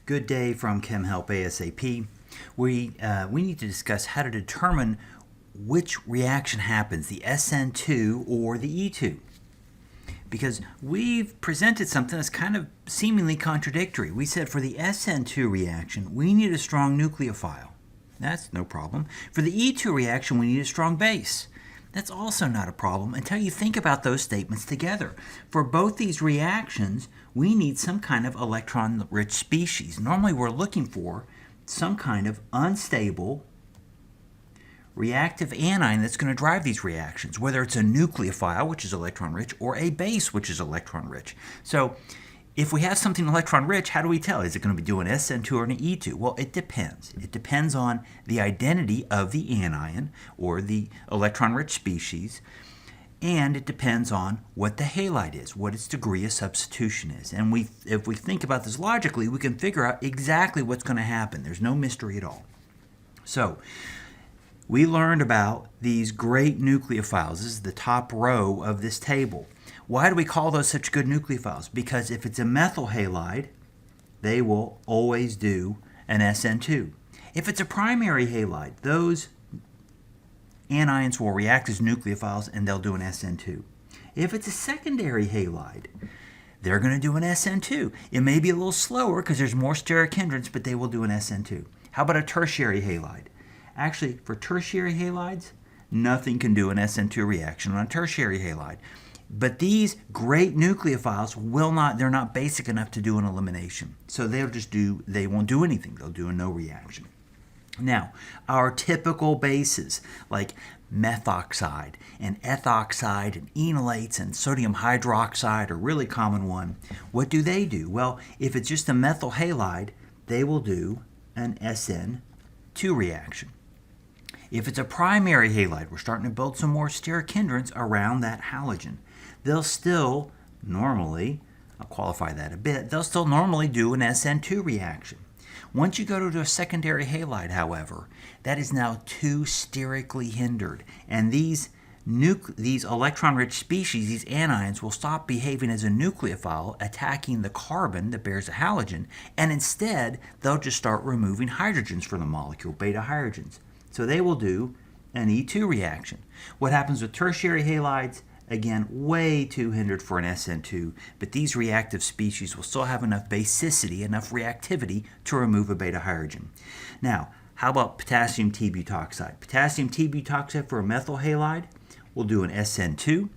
Good day from Chem Help ASAP. We need to discuss how to determine which reaction happens, the SN2 or the E2. Because we've presented something that's kind of seemingly contradictory. We said for the SN2 reaction, we need a strong nucleophile. That's no problem. For the E2 reaction, we need a strong base. That's also not a problem until you think about those statements together. For both these reactions, we need some kind of electron-rich species. Normally, we're looking for some kind of unstable reactive anion that's going to drive these reactions, whether it's a nucleophile, which is electron-rich, or a base, which is electron-rich. So if we have something electron-rich, how do we tell? Is it going to be doing SN2 or an E2? Well, it depends. It depends on the identity of the anion, or the electron-rich species, and it depends on what the halide is, what its degree of substitution is. And if we think about this logically, we can figure out exactly what's going to happen. There's no mystery at all. So we learned about these great nucleophiles. This is the top row of this table. Why do we call those such good nucleophiles? Because if it's a methyl halide, they will always do an SN2. If it's a primary halide, those anions will react as nucleophiles and they'll do an SN2. If it's a secondary halide, they're going to do an SN2. It may be a little slower because there's more steric hindrance, but they will do an SN2. How about a tertiary halide? Actually, for tertiary halides, nothing can do an SN2 reaction on a tertiary halide. But these great nucleophiles they're not basic enough to do an elimination. So they won't do anything. They'll do a no reaction. Now, our typical bases like methoxide and ethoxide and enolates and sodium hydroxide are a really common one. What do? Well, if it's just a methyl halide, they will do an SN2 reaction. If it's a primary halide, we're starting to build some more steric hindrance around that halogen. They'll still normally, I'll qualify that a bit, they'll still normally do an SN2 reaction. Once you go to a secondary halide, however, that is now too sterically hindered, and these electron-rich species, these anions, will stop behaving as a nucleophile, attacking the carbon that bears a halogen, and instead they'll just start removing hydrogens from the molecule, beta hydrogens. So they will do an E2 reaction. What happens with tertiary halides? Again, way too hindered for an SN2, but these reactive species will still have enough basicity, enough reactivity to remove a beta hydrogen. Now, how about potassium T-butoxide? Potassium T-butoxide for a methyl halide will do an SN2.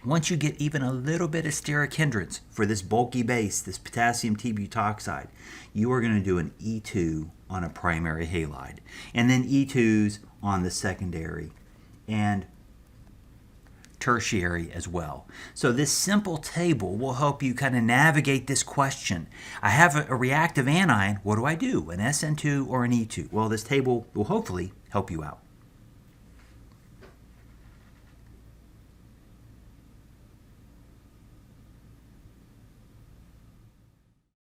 Once you get even a little bit of steric hindrance for this bulky base, this potassium T-butoxide, you are going to do an E2 on a primary halide, and then E2s on the secondary and tertiary as well. So this simple table will help you kind of navigate this question. I have a reactive anion, what do I do? An SN2 or an E2? Well, this table will hopefully help you out.